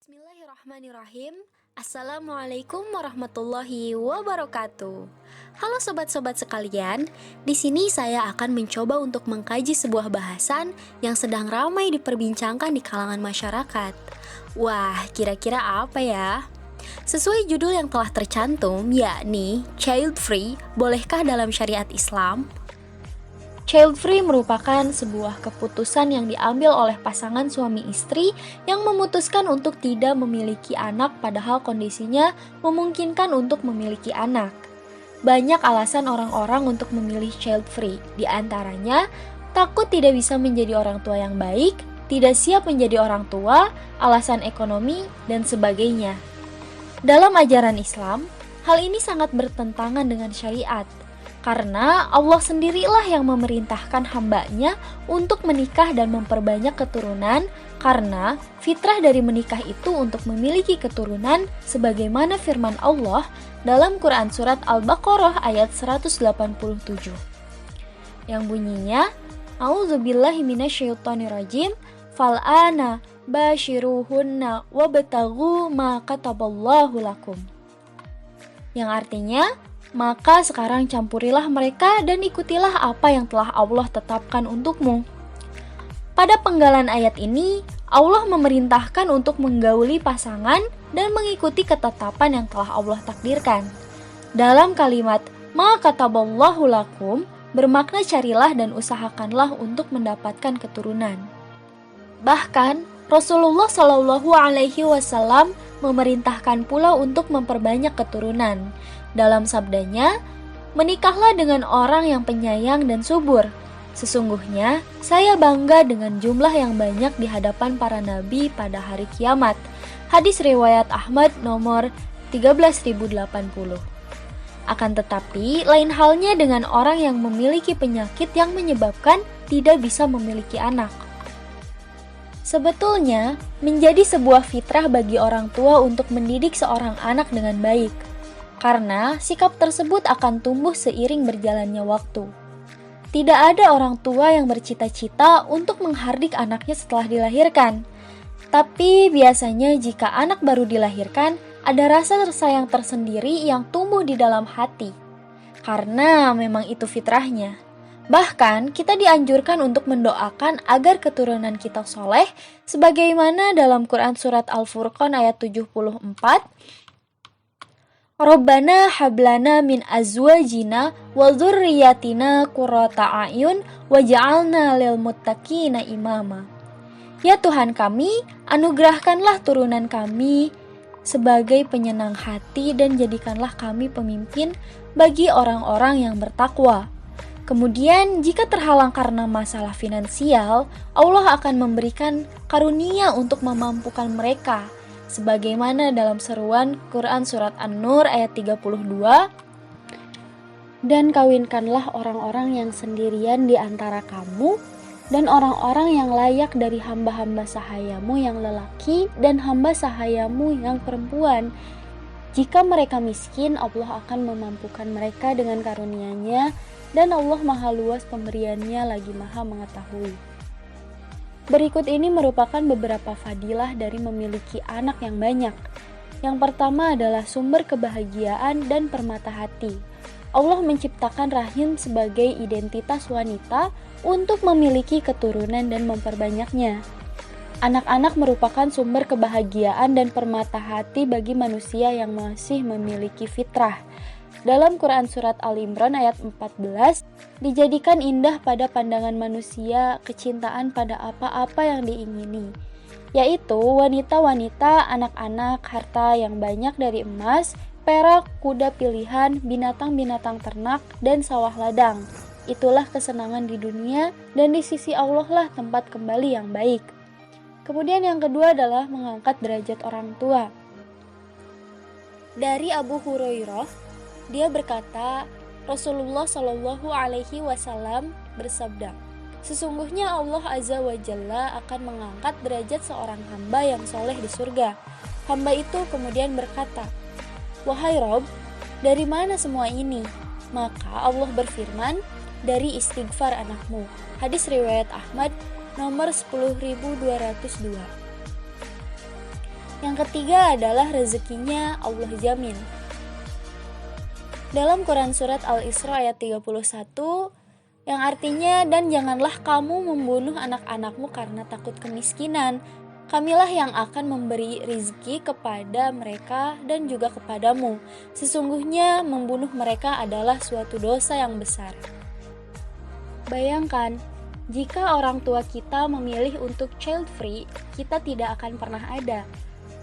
Bismillahirrahmanirrahim. Assalamualaikum warahmatullahi wabarakatuh. Halo sobat-sobat sekalian, di sini saya akan mencoba untuk mengkaji sebuah bahasan yang sedang ramai diperbincangkan di kalangan masyarakat. Wah, kira-kira apa ya? Sesuai judul yang telah tercantum, yakni Child Free, bolehkah dalam syariat Islam? Child free merupakan sebuah keputusan yang diambil oleh pasangan suami istri yang memutuskan untuk tidak memiliki anak padahal kondisinya memungkinkan untuk memiliki anak. Banyak alasan orang-orang untuk memilih child free, di antaranya takut tidak bisa menjadi orang tua yang baik, tidak siap menjadi orang tua, alasan ekonomi, dan sebagainya. Dalam ajaran Islam, hal ini sangat bertentangan dengan syariat. Karena Allah sendirilah yang memerintahkan hambanya untuk menikah dan memperbanyak keturunan, karena fitrah dari menikah itu untuk memiliki keturunan sebagaimana firman Allah dalam Quran Surat Al-Baqarah ayat 187 yang bunyinya, A'udzubillahi minasyaitonirrajim, fal'ana bashiruhunna wabtaghu ma kataballahu lakum, yang artinya, maka sekarang campurilah mereka dan ikutilah apa yang telah Allah tetapkan untukmu. Pada penggalan ayat ini, Allah memerintahkan untuk menggauli pasangan dan mengikuti ketetapan yang telah Allah takdirkan. Dalam kalimat ma kataballahu lakum bermakna carilah dan usahakanlah untuk mendapatkan keturunan. Bahkan Rasulullah Shallallahu Alaihi Wasallam memerintahkan pula untuk memperbanyak keturunan. Dalam sabdanya, menikahlah dengan orang yang penyayang dan subur. Sesungguhnya, saya bangga dengan jumlah yang banyak di hadapan para nabi pada hari kiamat. Hadis riwayat Ahmad nomor 13080. Akan tetapi, lain halnya dengan orang yang memiliki penyakit yang menyebabkan tidak bisa memiliki anak. Sebetulnya, menjadi sebuah fitrah bagi orang tua untuk mendidik seorang anak dengan baik. Karena sikap tersebut akan tumbuh seiring berjalannya waktu. Tidak ada orang tua yang bercita-cita untuk menghardik anaknya setelah dilahirkan. Tapi biasanya jika anak baru dilahirkan, ada rasa tersayang tersendiri yang tumbuh di dalam hati. Karena memang itu fitrahnya. Bahkan kita dianjurkan untuk mendoakan agar keturunan kita soleh, sebagaimana dalam Quran Surat Al-Furqan ayat 74, Rabbana hablana min azwajina wa dzurriyyatina qurrata a'yun waj'alna lil muttaqina imama. Ya Tuhan kami, anugerahkanlah turunan kami sebagai penyenang hati dan jadikanlah kami pemimpin bagi orang-orang yang bertakwa. Kemudian jika terhalang karena masalah finansial, Allah akan memberikan karunia untuk memampukan mereka. Sebagaimana dalam seruan Quran Surat An-Nur ayat 32, dan kawinkanlah orang-orang yang sendirian di antara kamu dan orang-orang yang layak dari hamba-hamba sahayamu yang lelaki dan hamba sahayamu yang perempuan. Jika mereka miskin, Allah akan memampukan mereka dengan karunia-Nya, dan Allah maha luas pemberiannya lagi maha mengetahui. Berikut ini merupakan beberapa fadilah dari memiliki anak yang banyak. Yang pertama adalah sumber kebahagiaan dan permata hati. Allah menciptakan rahim sebagai identitas wanita untuk memiliki keturunan dan memperbanyaknya. Anak-anak merupakan sumber kebahagiaan dan permata hati bagi manusia yang masih memiliki fitrah. Dalam Quran Surat Al-Imran ayat 14, dijadikan indah pada pandangan manusia kecintaan pada apa-apa yang diingini, yaitu wanita-wanita, anak-anak, harta yang banyak dari emas, perak, kuda pilihan, binatang-binatang ternak, dan sawah ladang. Itulah kesenangan di dunia, dan di sisi Allah lah tempat kembali yang baik. Kemudian yang kedua adalah mengangkat derajat orang tua. Dari Abu Hurairah, dia berkata, Rasulullah Shallallahu Alaihi Wasallam bersabda, sesungguhnya Allah Azza wa Jalla akan mengangkat derajat seorang hamba yang soleh di surga. Hamba itu kemudian berkata, wahai Rob, dari mana semua ini? Maka Allah berfirman, dari istighfar anakmu. Hadis riwayat Ahmad nomor 10.202. Yang ketiga adalah rezekinya Allah jamin. Dalam Quran Surat Al-Isra ayat 31, yang artinya, dan janganlah kamu membunuh anak-anakmu karena takut kemiskinan. Kamilah yang akan memberi rizki kepada mereka dan juga kepadamu. Sesungguhnya membunuh mereka adalah suatu dosa yang besar. Bayangkan, jika orang tua kita memilih untuk child free, kita tidak akan pernah ada.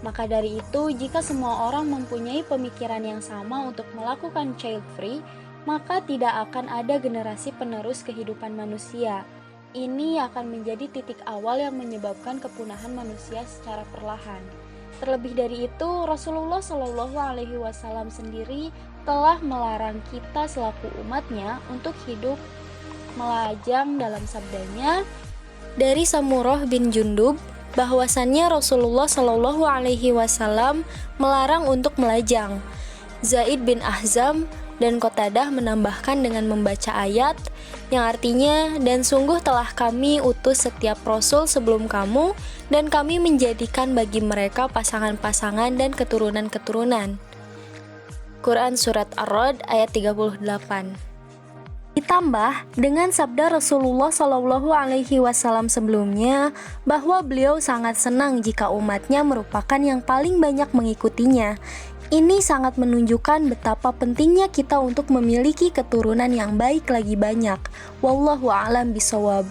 Maka dari itu, jika semua orang mempunyai pemikiran yang sama untuk melakukan child free, maka tidak akan ada generasi penerus kehidupan manusia. Ini akan menjadi titik awal yang menyebabkan kepunahan manusia secara perlahan. Terlebih dari itu, Rasulullah Shallallahu Alaihi Wasallam sendiri telah melarang kita selaku umatnya untuk hidup melajang dalam sabdanya dari Samurah bin Jundub, bahwasannya Rasulullah Shallallahu Alaihi Wasallam melarang untuk melajang. Zaid bin Ahzam dan Qatadah menambahkan dengan membaca ayat yang artinya, dan sungguh telah kami utus setiap rasul sebelum kamu, dan kami menjadikan bagi mereka pasangan-pasangan dan keturunan-keturunan. Quran Surat Ar-Ra'd ayat 38. Ditambah dengan sabda Rasulullah Shallallahu Alaihi Wasallam sebelumnya, bahwa beliau sangat senang jika umatnya merupakan yang paling banyak mengikutinya. Ini sangat menunjukkan betapa pentingnya kita untuk memiliki keturunan yang baik lagi banyak. Wallahu a'lam bishawab.